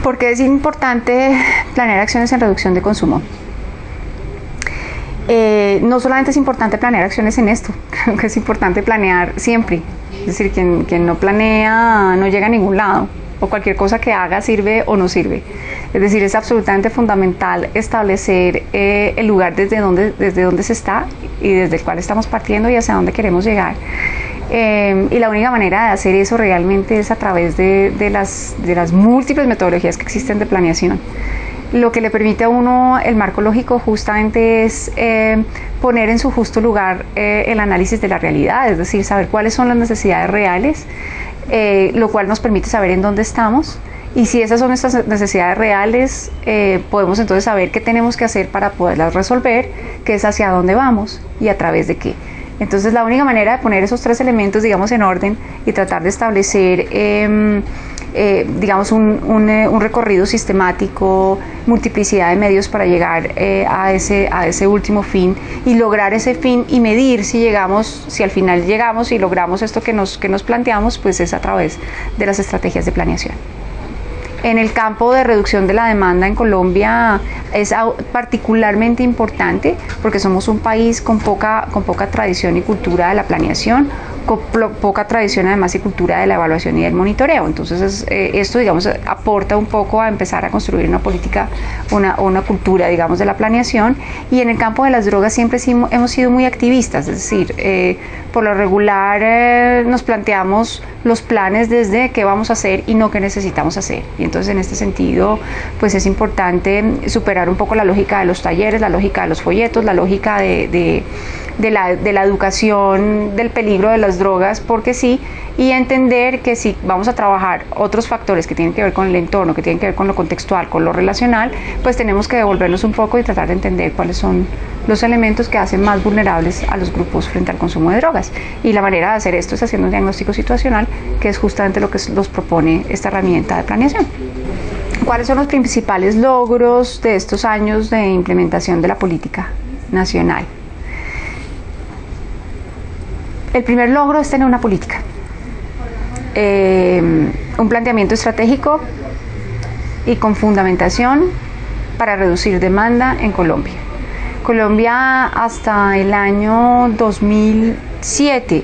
¿Por qué es importante planear acciones en reducción de consumo? No solamente es importante planear acciones en esto, creo que es importante planear siempre. Es decir, quien no planea no llega a ningún lado, o cualquier cosa que haga sirve o no sirve. Es decir, es absolutamente fundamental establecer el lugar desde donde se está y desde el cual estamos partiendo y hacia dónde queremos llegar. Y la única manera de hacer eso realmente es a través de las múltiples metodologías que existen de planeación. Lo que le permite a uno el marco lógico justamente es poner en su justo lugar el análisis de la realidad, es decir, saber cuáles son las necesidades reales, lo cual nos permite saber en dónde estamos, y si esas son nuestras necesidades reales, podemos entonces saber qué tenemos que hacer para poderlas resolver, qué es hacia dónde vamos y a través de qué. Entonces la única manera de poner esos tres elementos, digamos, en orden y tratar de establecer digamos un recorrido sistemático, multiplicidad de medios para llegar a ese último fin y lograr ese fin y medir si al final llegamos y logramos esto que nos planteamos, pues es a través de las estrategias de planeación. En el campo de reducción de la demanda en Colombia es particularmente importante porque somos un país con poca tradición y cultura de la planeación, con poca tradición además y cultura de la evaluación y del monitoreo. Entonces esto, digamos, aporta un poco a empezar a construir una política, una cultura, digamos, de la planeación. Y en el campo de las drogas siempre hemos sido muy activistas, es decir, por lo regular nos planteamos los planes desde qué vamos a hacer y no qué necesitamos hacer. Y entonces en este sentido pues es importante superar un poco la lógica de los talleres, la lógica de los folletos, la lógica de la educación del peligro de las drogas, porque sí, y entender que si vamos a trabajar otros factores que tienen que ver con el entorno, que tienen que ver con lo contextual, con lo relacional, pues tenemos que devolvernos un poco y tratar de entender cuáles son los elementos que hacen más vulnerables a los grupos frente al consumo de drogas. Y la manera de hacer esto es haciendo un diagnóstico situacional, que es justamente lo que nos propone esta herramienta de planeación. ¿Cuáles son los principales logros de estos años de implementación de la política nacional? El primer logro es tener una política, un planteamiento estratégico y con fundamentación para reducir demanda en Colombia. Colombia hasta el año 2007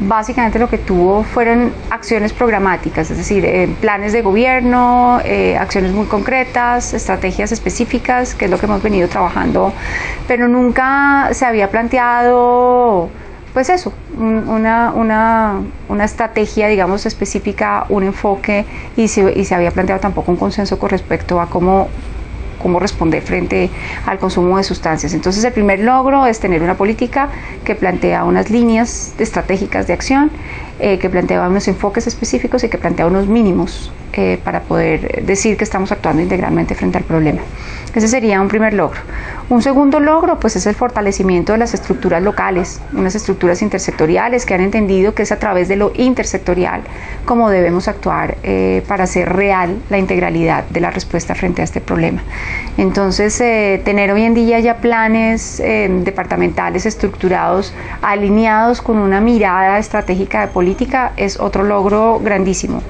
básicamente lo que tuvo fueron acciones programáticas, es decir, planes de gobierno, acciones muy concretas, estrategias específicas, que es lo que hemos venido trabajando, pero nunca se había planteado pues eso, una estrategia, digamos, específica, un enfoque, y se había planteado tampoco un consenso con respecto a cómo responder frente al consumo de sustancias. Entonces el primer logro es tener una política que plantea unas líneas estratégicas de acción, que plantea unos enfoques específicos y que plantea unos mínimos para poder decir que estamos actuando integralmente frente al problema. Ese sería un primer logro. Un segundo logro pues es el fortalecimiento de las estructuras locales, unas estructuras intersectoriales que han entendido que es a través de lo intersectorial como debemos actuar para hacer real la integralidad de la respuesta frente a este problema. Entonces tener hoy en día ya planes departamentales estructurados, alineados con una mirada estratégica de política es otro logro grandísimo.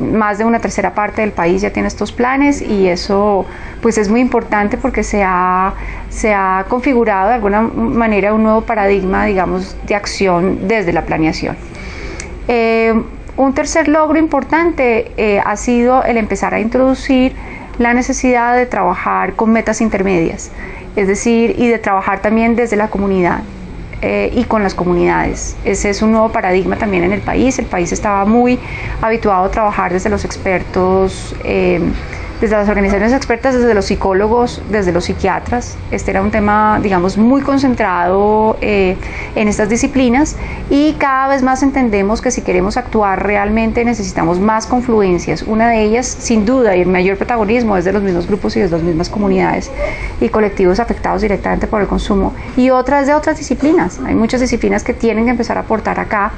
Más de una tercera parte del país ya tiene estos planes y eso pues es muy importante porque se ha configurado de alguna manera un nuevo paradigma, digamos, de acción desde la planeación. Un tercer logro importante ha sido el empezar a introducir la necesidad de trabajar con metas intermedias, es decir, y de trabajar también desde la comunidad. Y con las comunidades. Ese es un nuevo paradigma también en el país. El país estaba muy habituado a trabajar desde los expertos, desde las organizaciones expertas, desde los psicólogos, desde los psiquiatras. Este era un tema, digamos, muy concentrado en estas disciplinas, y cada vez más entendemos que si queremos actuar realmente necesitamos más confluencias. Una de ellas, sin duda, y el mayor protagonismo es de los mismos grupos y de las mismas comunidades y colectivos afectados directamente por el consumo, y otras de otras disciplinas. Hay muchas disciplinas que tienen que empezar a aportar acá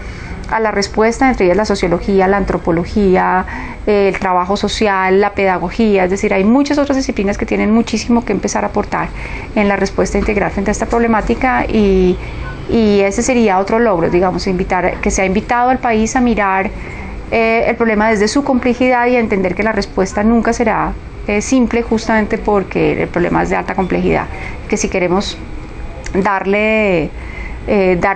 a la respuesta, entre ellas la sociología, la antropología, el trabajo social, la pedagogía, es decir, hay muchas otras disciplinas que tienen muchísimo que empezar a aportar en la respuesta integral frente a esta problemática, y ese sería otro logro, digamos, que se ha invitado al país a mirar el problema desde su complejidad y a entender que la respuesta nunca será simple, justamente porque el problema es de alta complejidad, que si queremos darle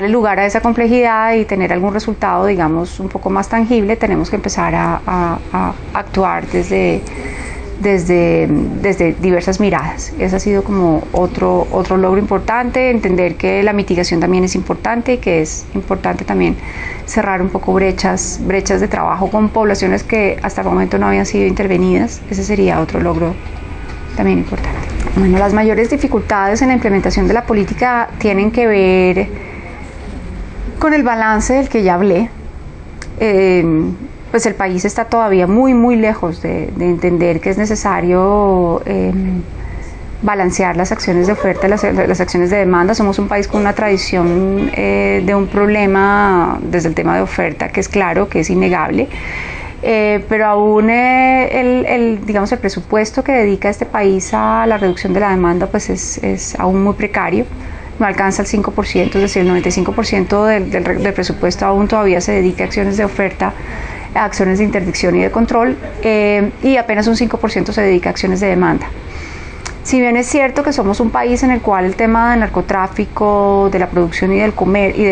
lugar a esa complejidad y tener algún resultado, digamos, un poco más tangible, tenemos que empezar a actuar desde diversas miradas. Ese ha sido como otro logro importante, entender que la mitigación también es importante y que es importante también cerrar un poco brechas de trabajo con poblaciones que hasta el momento no habían sido intervenidas. Ese sería otro logro también importante. Bueno, las mayores dificultades en la implementación de la política tienen que ver con el balance del que ya hablé. Pues el país está todavía muy lejos de entender que es necesario balancear las acciones de oferta y las acciones de demanda. Somos un país con una tradición de un problema desde el tema de oferta, que es claro, que es innegable. Pero aún digamos, el presupuesto que dedica este país a la reducción de la demanda pues es aún muy precario, no alcanza el 5%, es decir, el 95% del presupuesto aún todavía se dedica a acciones de oferta, a acciones de interdicción y de control, y apenas un 5% se dedica a acciones de demanda. Si bien es cierto que somos un país en el cual el tema del narcotráfico, de la producción y del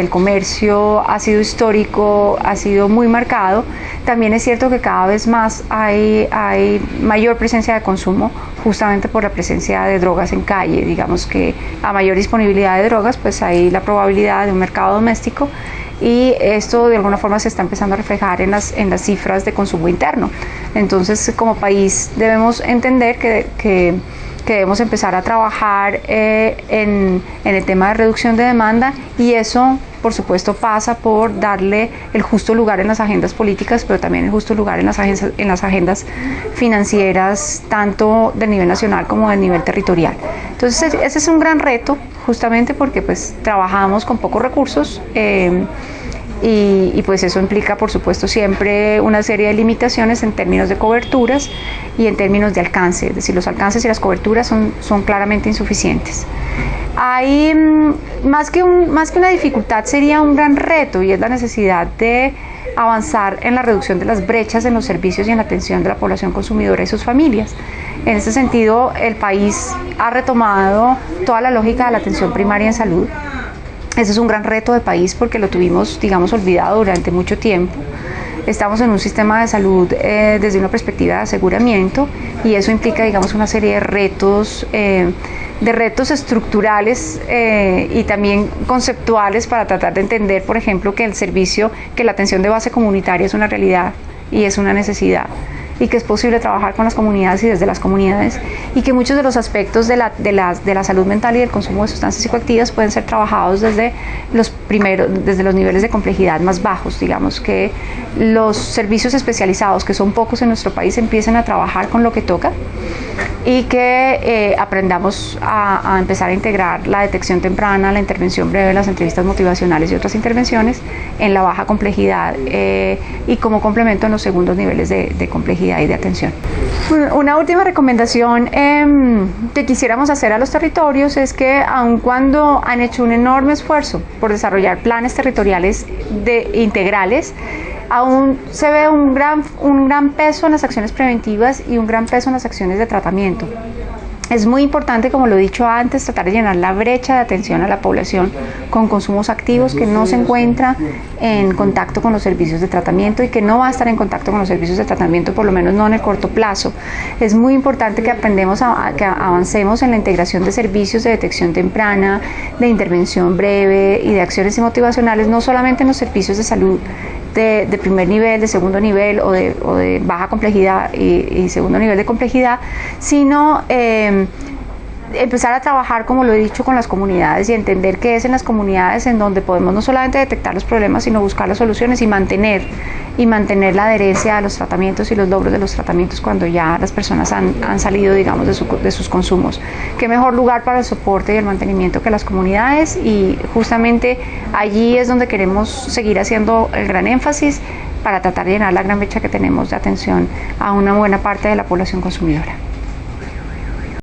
comercio ha sido histórico, ha sido muy marcado, también es cierto que cada vez más hay mayor presencia de consumo, justamente por la presencia de drogas en calle. Digamos que a mayor disponibilidad de drogas, pues hay la probabilidad de un mercado doméstico, y esto de alguna forma se está empezando a reflejar en las cifras de consumo interno. Entonces, como país debemos entender que debemos empezar a trabajar en el tema de reducción de demanda, y eso por supuesto pasa por darle el justo lugar en las agendas políticas, pero también el justo lugar en las agendas financieras, tanto del nivel nacional como del nivel territorial. Entonces ese es un gran reto, justamente porque pues trabajamos con pocos recursos, y pues eso implica por supuesto siempre una serie de limitaciones en términos de coberturas y en términos de alcance, es decir, los alcances y las coberturas son claramente insuficientes. Hay más que una dificultad, sería un gran reto, y es la necesidad de avanzar en la reducción de las brechas en los servicios y en la atención de la población consumidora y sus familias. En este sentido, el país ha retomado toda la lógica de la atención primaria en salud. Ese es un gran reto de país porque lo tuvimos, digamos, olvidado durante mucho tiempo. Estamos en un sistema de salud desde una perspectiva de aseguramiento, y eso implica, digamos, una serie de retos estructurales y también conceptuales para tratar de entender, por ejemplo, que la atención de base comunitaria es una realidad y es una necesidad, y que es posible trabajar con las comunidades y desde las comunidades, y que muchos de los aspectos de la salud mental y del consumo de sustancias psicoactivas pueden ser trabajados desde los niveles de complejidad más bajos. Digamos que los servicios especializados, que son pocos en nuestro país, empiecen a trabajar con lo que toca, y que aprendamos a empezar a integrar la detección temprana, la intervención breve, las entrevistas motivacionales y otras intervenciones en la baja complejidad, y como complemento en los segundos niveles de complejidad y de atención. Una última recomendación que quisiéramos hacer a los territorios es que, aun cuando han hecho un enorme esfuerzo por desarrollar planes territoriales integrales, aún se ve un gran peso en las acciones preventivas y un gran peso en las acciones de tratamiento. Es muy importante, como lo he dicho antes, tratar de llenar la brecha de atención a la población con consumos activos que no se encuentra en contacto con los servicios de tratamiento y que no va a estar en contacto con los servicios de tratamiento, por lo menos no en el corto plazo. Es muy importante que que avancemos en la integración de servicios de detección temprana, de intervención breve y de acciones motivacionales, no solamente en los servicios de salud de primer nivel, de segundo nivel o de baja complejidad y segundo nivel de complejidad, sino empezar a trabajar, como lo he dicho, con las comunidades, y entender que es en las comunidades en donde podemos no solamente detectar los problemas, sino buscar las soluciones y mantener la adherencia a los tratamientos y los logros de los tratamientos cuando ya las personas han salido, digamos, de sus consumos. Qué mejor lugar para el soporte y el mantenimiento que las comunidades, y justamente allí es donde queremos seguir haciendo el gran énfasis para tratar de llenar la gran brecha que tenemos de atención a una buena parte de la población consumidora.